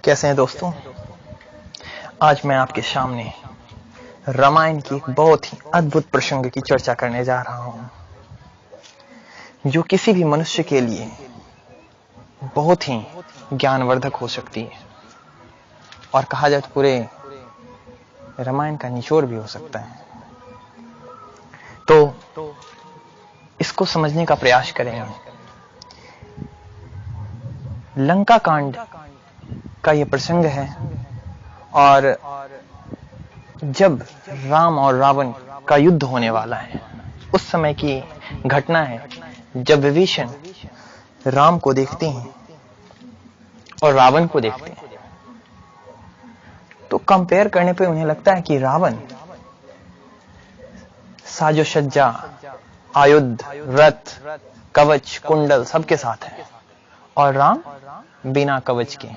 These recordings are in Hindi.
कैसे हैं दोस्तों? आज मैं आपके सामने रामायण की एक बहुत ही अद्भुत प्रसंग की चर्चा करने जा रहा हूं, जो किसी भी मनुष्य के लिए बहुत ही ज्ञानवर्धक हो सकती है और कहा जाए तो पूरे रामायण का निचोड़ भी हो सकता है। तो इसको समझने का प्रयास करेंगे। लंका कांड का यह प्रसंग है और जब राम और रावण का युद्ध होने वाला है, उस समय की घटना है जब विभीषण राम को देखते हैं और रावण को देखते हैं। तो कंपेयर करने पे उन्हें लगता है कि रावण साजो सज्जा, आयुध, रथ, कवच, कुंडल सबके साथ है और राम बिना कवच के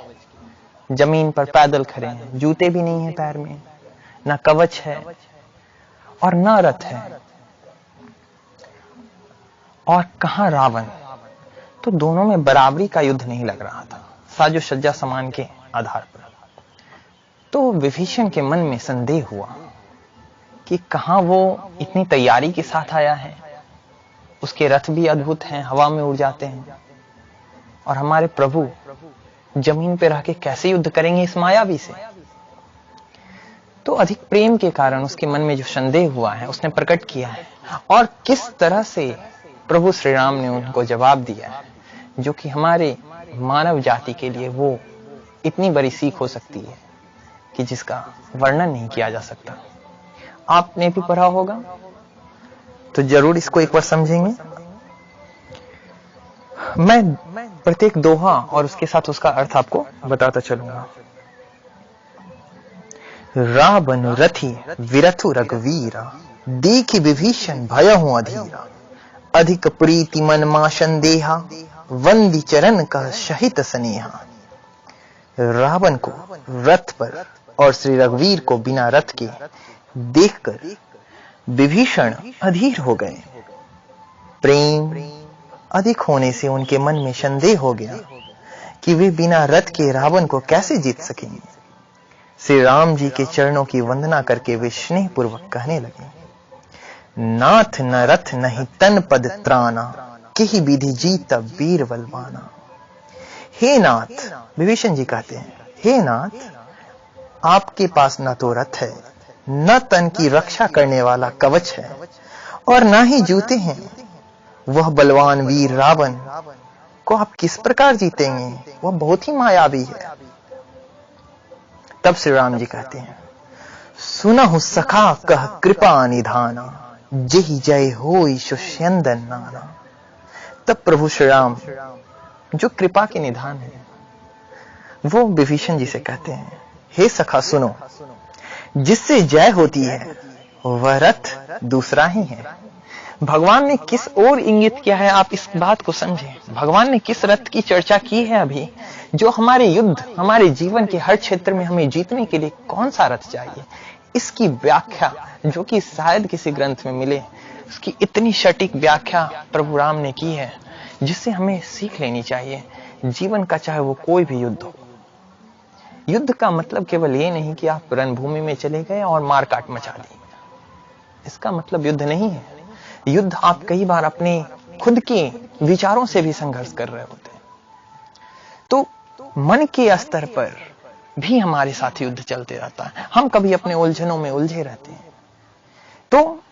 जमीन पर पैदल खड़े हैं। जूते भी नहीं है पैर में, ना कवच है और ना रथ है। और कहां रावण? तो दोनों में बराबरी का युद्ध नहीं लग रहा था, साजो सज्जा समान के आधार पर। तो विभीषण के मन में संदेह हुआ कि कहां वो इतनी तैयारी के साथ आया है। उसके रथ भी अद्भुत हैं, हवा में उड़ जाते हैं, और हमारे प्रभु जमीन पे रह के कैसे युद्ध करेंगे इस मायावी से। तो अधिक प्रेम के कारण उसके मन में जो संदेह हुआ है उसने प्रकट किया है, और किस तरह से प्रभु श्री राम ने उनको जवाब दिया है, जो कि हमारे मानव जाति के लिए वो इतनी बड़ी सीख हो सकती है कि जिसका वर्णन नहीं किया जा सकता। आपने भी पढ़ा होगा तो जरूर इसको एक बार समझेंगे। मैं प्रत्येक दोहा और उसके साथ उसका अर्थ आपको बताता चलूंगा। रावण रथी विरथु रघुवीरा, देखि विभीषण भयहु अधीरा। अधिक प्रीति मन मा संदेहा, वंदी चरण का सहित स्नेहा। रावण को रथ पर और श्री रघुवीर को बिना रथ के देखकर विभीषण अधीर हो गए। प्रेम अधिक होने से उनके मन में संदेह हो गया कि वे बिना रथ के रावण को कैसे जीत सकेंगे। श्री राम जी के चरणों की वंदना करके वे स्नेह पूर्वक कहने लगे, नाथ न रथ नहीं तन पद त्राना, किहि विधि जीत वीर बलवाना। हे नाथ, विभीषण जी कहते हैं, हे नाथ, आपके पास न तो रथ है, न तन की रक्षा करने वाला कवच है, और न ही जूते हैं। वह बलवान वीर रावण को आप किस प्रकार जीतेंगे? वह बहुत ही मायावी है। तब श्री राम जी कहते हैं, सुनहु सखा कह कृपा निधाना, जेहि जय होई सुस्यंदन नाना। तब प्रभु श्री राम जो कृपा के निधान है, वो विभीषण जी से कहते हैं, हे सखा सुनो, जिससे जय होती है वह रथ दूसरा ही है। भगवान ने किस ओर इंगित किया है, आप इस बात को समझें। भगवान ने किस रथ की चर्चा की है अभी, जो हमारे युद्ध, हमारे जीवन के हर क्षेत्र में हमें जीतने के लिए कौन सा रथ चाहिए, इसकी व्याख्या जो कि शायद किसी ग्रंथ में मिले, उसकी इतनी सटीक व्याख्या प्रभु राम ने की है, जिससे हमें सीख लेनी चाहिए। जीवन का चाहे वो कोई भी युद्ध हो, युद्ध का मतलब केवल ये नहीं कि आप रणभूमि में चले गए और मारकाट मचा दी। इसका मतलब युद्ध नहीं है। युद्ध आप कई बार अपने खुद के विचारों से भी संघर्ष कर रहे होते हैं। तो मन के स्तर पर भी हमारे साथ युद्ध चलते रहता है। हम कभी अपने उलझनों में उलझे रहते हैं। तो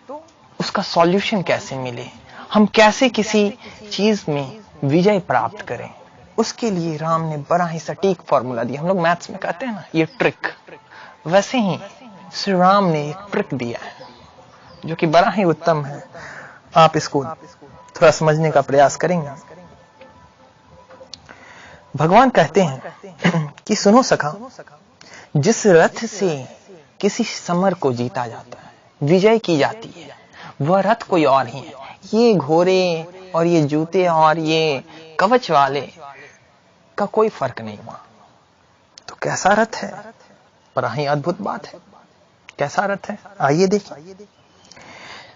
उसका सॉल्यूशन कैसे मिले, हम कैसे किसी चीज में विजय प्राप्त करें, उसके लिए राम ने बड़ा ही सटीक फॉर्मूला दिया। हम लोग मैथ्स में कहते हैं ना, ये ट्रिक, वैसे ही श्री राम ने एक ट्रिक दिया है जो कि बड़ा ही उत्तम है। आप इसको थोड़ा समझने का प्रयास करेंगे। भगवान कहते हैं कि सुनो सखा, जिस रथ से किसी समर को जीता जाता है, विजय की जाती है, वह रथ कोई और ही है। ये घोड़े और ये जूते और ये कवच वाले का कोई फर्क नहीं हुआ। तो कैसा रथ है? बड़ा ही अद्भुत बात है। कैसा रथ है, आइए देखिए।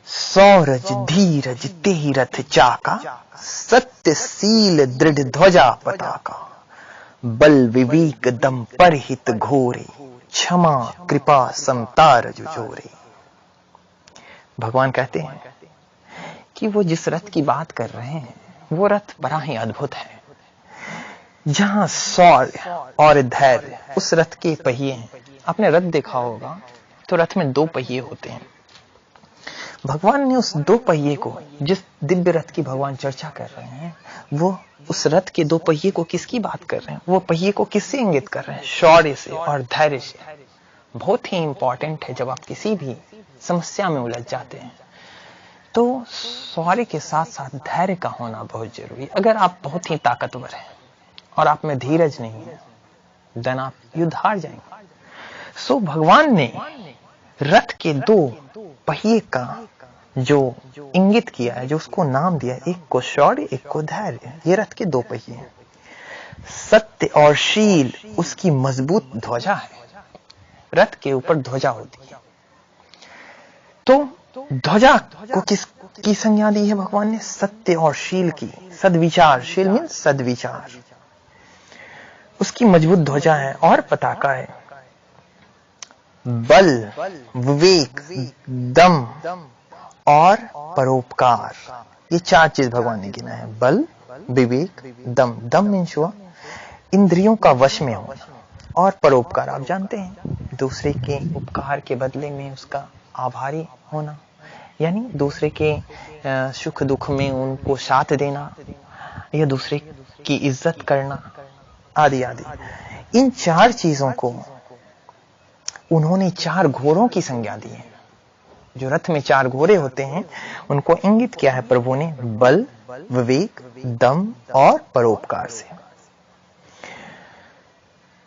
सौरज धीरज तेहि रथ चाका, सत्य सील दृढ़ ध्वजा पताका। बल विवेक दम पर हित घोरे, क्षमा कृपा समता रजुजोरे। भगवान कहते हैं कि वो जिस रथ की बात कर रहे हैं वो रथ बड़ा ही अद्भुत है, जहां शौर्य और धैर्य उस रथ के पहिए हैं। आपने रथ देखा होगा तो रथ में 2 पहिए होते हैं। भगवान ने उस 2 पहिए को, जिस दिव्य रथ की भगवान चर्चा कर रहे हैं, वो उस रथ के 2 पहिए को किसकी बात कर रहे हैं? वो पहिए को किससे इंगित कर रहे हैं? शौर्य से और धैर्य से। बहुत ही इंपॉर्टेंट है जब आप किसी भी समस्या में उलझ जाते हैं तो शौर्य के साथ साथ धैर्य का होना बहुत जरूरी। अगर आप बहुत ही ताकतवर हैं और आप में धीरज नहीं है, देन आप युद्ध हार जाएंगे। सो भगवान ने रथ के 2 पहिए का जो इंगित किया है, जो उसको नाम दिया, एक को शौर्य, एक को धैर्य। ये रथ के 2 पहिए हैं। सत्य और शील उसकी मजबूत ध्वजा है। रथ के ऊपर ध्वजा होती है, तो ध्वजा को किसकी संज्ञा दी है भगवान ने? सत्य और शील की। सद्विचार, शील मीन्स सद्विचार, उसकी मजबूत ध्वजा है और पताका है। बल, विवेक, दम और परोपकार, ये 4 चीज भगवान ने गिना है। बल, विवेक, दम। दम मीन्स हुआ इंद्रियों का वश में होना, और परोपकार आप जानते हैं, दूसरे के उपकार के बदले में उसका आभारी होना, यानी दूसरे के सुख दुख में उनको साथ देना या दूसरे की इज्जत करना आदि आदि। इन 4 चीजों को उन्होंने 4 घोड़ों की संज्ञा दी है। जो रथ में 4 घोड़े होते हैं उनको इंगित किया है प्रभु ने बल, विवेक, दम और परोपकार से।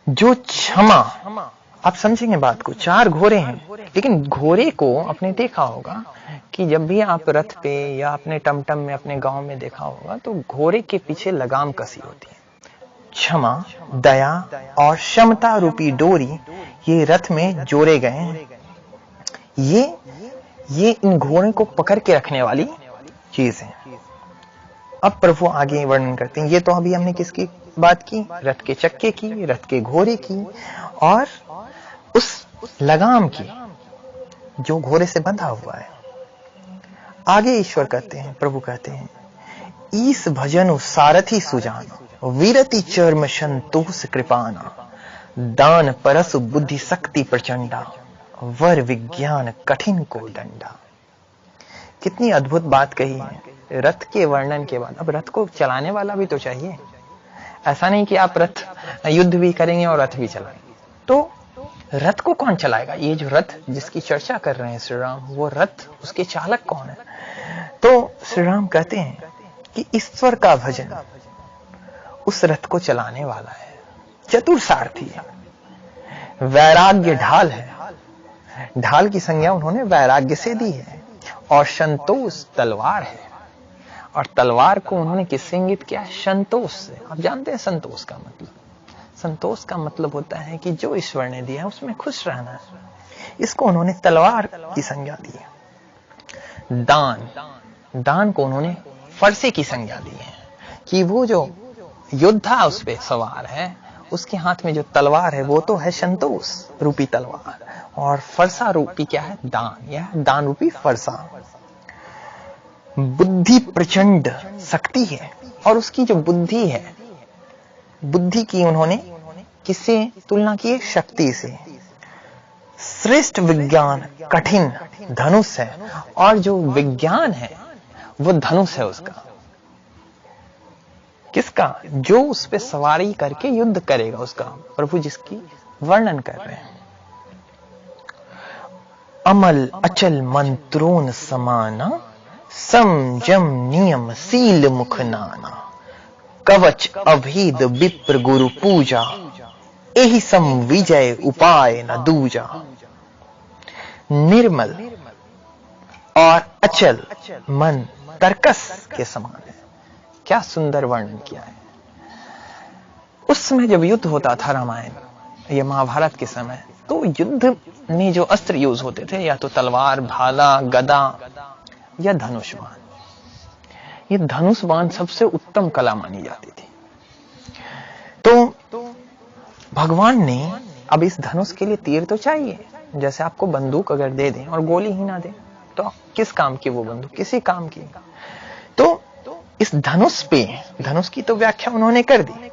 जो क्षमा, आप समझेंगे बात को, 4 घोड़े हैं, लेकिन घोड़े को आपने देखा होगा कि जब भी आप रथ पे या अपने टमटम में अपने गांव में देखा होगा तो घोड़े के पीछे लगाम कसी होती है। क्षमा, दया और क्षमता रूपी डोरी ये रथ में जोड़े गए हैं। ये इन घोड़े को पकड़ के रखने वाली चीज है। अब प्रभु आगे वर्णन करते हैं। ये तो अभी हमने किसकी बात की? रथ के चक्के की, रथ के घोड़े की और उस लगाम की जो घोड़े से बंधा हुआ है। आगे ईश्वर कहते हैं, प्रभु कहते हैं, ईस भजनु सारथी सुजाना, वीरति चर्म संतोष कृपाना, दान परसु बुद्धि शक्ति प्रचंडा, वर विज्ञान कठिन को दंडा। कितनी अद्भुत बात कही है रथ के वर्णन के बाद। अब रथ को चलाने वाला भी तो चाहिए। ऐसा नहीं कि आप रथ युद्ध भी करेंगे और रथ भी चलाएंगे, तो रथ को कौन चलाएगा? ये जो रथ जिसकी चर्चा कर रहे हैं श्री राम, वो रथ, उसके चालक कौन है? तो श्री राम कहते हैं कि ईश्वर का भजन उस रथ को चलाने वाला है। चतुर सारथी है, वैराग्य ढाल है। ढाल की संज्ञा उन्होंने वैराग्य से दी है। और संतोष तलवार है, और तलवार को उन्होंने किससे इंगित किया है? संतोष से। आप जानते हैं संतोष का मतलब? संतोष का मतलब होता है कि जो ईश्वर ने दिया है उसमें खुश रहना है। इसको उन्होंने तलवार की संज्ञा दी है। दान को उन्होंने फरसे की संज्ञा दी है कि वो जो योद्धा उस पे सवार है उसके हाथ में जो तलवार है वो तो है संतोष रूपी तलवार, और फरसा रूपी क्या है? दान। यह दान रूपी फरसा। बुद्धि प्रचंड शक्ति है, और उसकी जो बुद्धि है, बुद्धि की उन्होंने किससे तुलना की है? शक्ति से। श्रेष्ठ विज्ञान कठिन धनुष है, और जो विज्ञान है वो धनुष है उसका। किसका? जो उस पे सवारी करके युद्ध करेगा उसका, प्रभु जिसकी वर्णन कर रहे हैं। अमल अचल मंत्रों समाना, संयम नियम सील मुख नाना, कवच अभेद विप्र गुरु पूजा, एहि सम विजय उपाय न दूजा। निर्मल और अचल मन तरकस के समान है। क्या सुंदर वर्णन किया है। उस समय जब युद्ध होता था रामायण या महाभारत के समय, तो युद्ध में जो अस्त्र यूज होते थे या तो तलवार, भाला, गदा या धनुष बाण। ये धनुष बाण सबसे उत्तम कला मानी जाती थी। तो भगवान ने अब इस धनुष के लिए तीर तो चाहिए। जैसे आपको बंदूक अगर दे दें और गोली ही ना दे तो किस काम की वो बंदूक, किसी काम की। तो इस धनुष पे, धनुष की तो व्याख्या उन्होंने कर दी।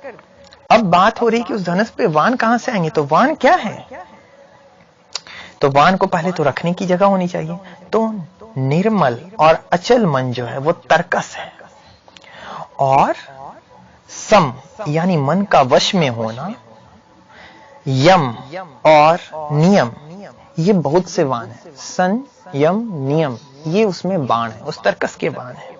अब बात हो रही कि उस धनुष पे वाण कहां से आएंगे। तो वाण क्या है? तो वाण को पहले तो रखने की जगह होनी चाहिए। तो निर्मल और अचल मन जो है वो तर्कस है, और सम यानी मन का वश में होना, यम और नियम, ये बहुत से वाण है। सन, यम, नियम, ये उसमें बाण है, उस तर्कस के बाण है।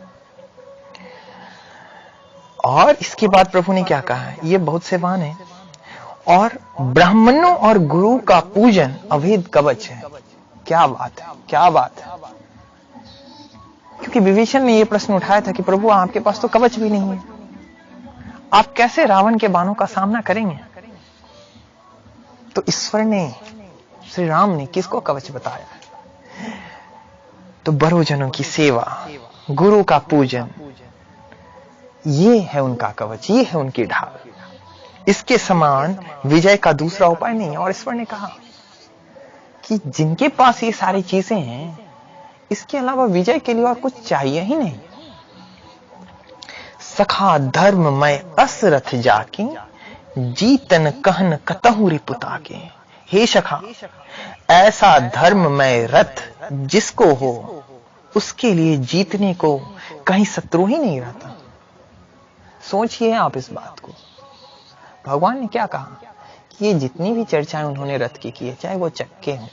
और इसके बाद प्रभु ने क्या कहा है, ये बहुत से वाण है। और ब्राह्मणों और गुरु का पूजन अभेद कवच है। क्या बात है, क्या बात है। क्योंकि विभीषण ने यह प्रश्न उठाया था कि प्रभु आपके पास तो कवच भी नहीं है, आप कैसे रावण के बाणों का सामना करेंगे। तो ईश्वर ने, श्री राम ने किसको कवच बताया? तो बड़ोजनों की सेवा, गुरु का पूजन, ये है उनका कवच, ये है उनकी ढाल। इसके समान विजय का दूसरा उपाय नहीं है। और ईश्वर ने कहा कि जिनके पास ये सारी चीजें हैं, इसके अलावा विजय के लिए और कुछ चाहिए ही नहीं। सखा धर्ममय असरथ जाके, जीतन कहन कतहु रिपुता के। हे सखा, ऐसा धर्ममय रथ जिसको हो, उसके लिए जीतने को कहीं शत्रु ही नहीं रहता। सोचिए आप इस बात को। भगवान ने क्या कहा कि ये जितनी भी चर्चाएं उन्होंने रथ की है, चाहे वो चक्के हों,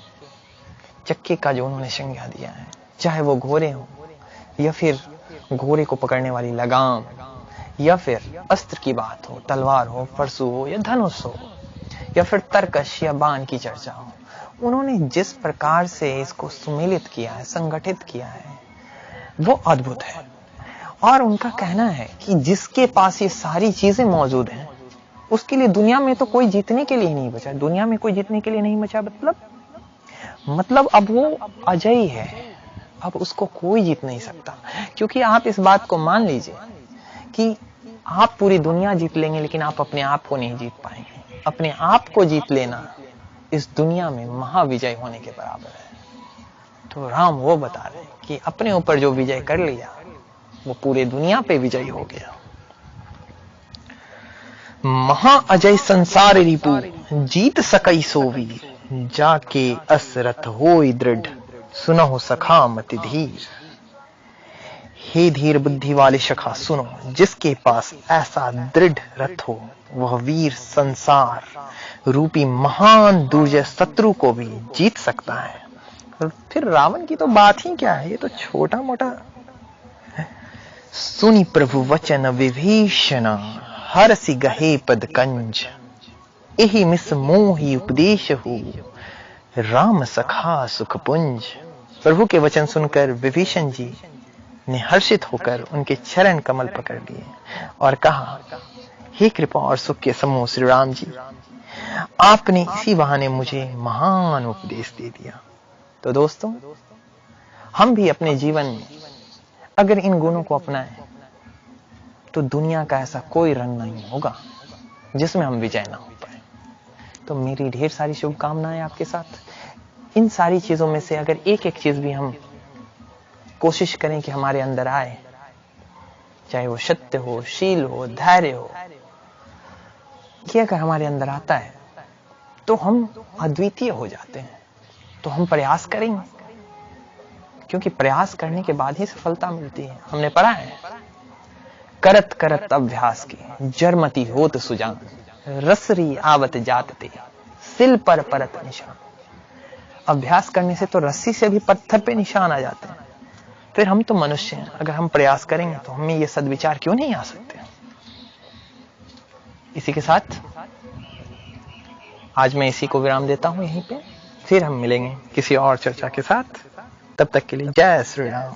चक्के का जो उन्होंने संज्ञा दिया है, चाहे वो घोड़े हों, या फिर घोड़े को पकड़ने वाली लगाम, या फिर अस्त्र की बात हो, तलवार हो, परशु हो, या धनुष हो, या फिर तर्कश या बाण की चर्चा हो, उन्होंने जिस प्रकार से इसको सुमेलित किया है, संगठित किया है, वो अद्भुत है। और उनका कहना है कि जिसके पास ये सारी चीजें मौजूद हैं, उसके लिए दुनिया में तो कोई जीतने के लिए नहीं बचा। दुनिया में कोई जीतने के लिए नहीं बचा, मतलब अब वो अजयी है, अब उसको कोई जीत नहीं सकता। क्योंकि आप इस बात को मान लीजिए कि आप पूरी दुनिया जीत लेंगे, लेकिन आप अपने आप को नहीं जीत पाएंगे। अपने आप को जीत लेना इस दुनिया में महाविजय होने के बराबर है। तो राम वो बता रहे हैं कि अपने ऊपर जो विजय कर लिया, वो पूरे दुनिया पे विजयी हो गया। महा अजय संसार रिपु, जीत सकई सोवी, जाके असरथ होई दृढ़, सुनो सखा मति धीर। हे धीर बुद्धि वाले सखा सुनो, जिसके पास ऐसा दृढ़ रथ हो, वह वीर संसार रूपी महान दुर्जय शत्रु को भी जीत सकता है। और फिर रावण की तो बात ही क्या है, ये तो छोटा मोटा। सुनि प्रभु वचन विभीषण, हरसि गहे पद कंज, एहि मिस मोहि उपदेश हो, राम सखा सुख पुंज। प्रभु के वचन सुनकर विभीषण जी ने हर्षित होकर उनके चरण कमल पकड़ लिए और कहा, हे कृपा और सुख के समूह श्री राम जी, आपने इसी बहाने मुझे महान उपदेश दे दिया। तो दोस्तों, हम भी अपने जीवन में अगर इन गुणों को अपनाएं, तो दुनिया का ऐसा कोई रंग नहीं होगा जिसमें हम विजय ना हो पाए। तो मेरी ढेर सारी शुभकामनाएं आपके साथ। इन सारी चीजों में से अगर एक एक चीज भी हम कोशिश करें कि हमारे अंदर आए, चाहे वो सत्य हो, शील हो, धैर्य हो, ये अगर हमारे अंदर आता है तो हम अद्वितीय हो जाते हैं। तो हम प्रयास करेंगे, क्योंकि प्रयास करने के बाद ही सफलता मिलती है। हमने पढ़ा है, करत करत अभ्यास की जरमती होत सुजान, रसरी आवत जातते सिल पर परत निशान। अभ्यास करने से तो रस्सी से भी पत्थर पे निशान आ जाते हैं। फिर हम तो मनुष्य हैं, अगर हम प्रयास करेंगे तो हमें ये सद्विचार क्यों नहीं आ सकते। इसी के साथ आज मैं इसी को विराम देता हूं यहीं पे। फिर हम मिलेंगे किसी और चर्चा के साथ। तब तक के लिए जय श्री राम।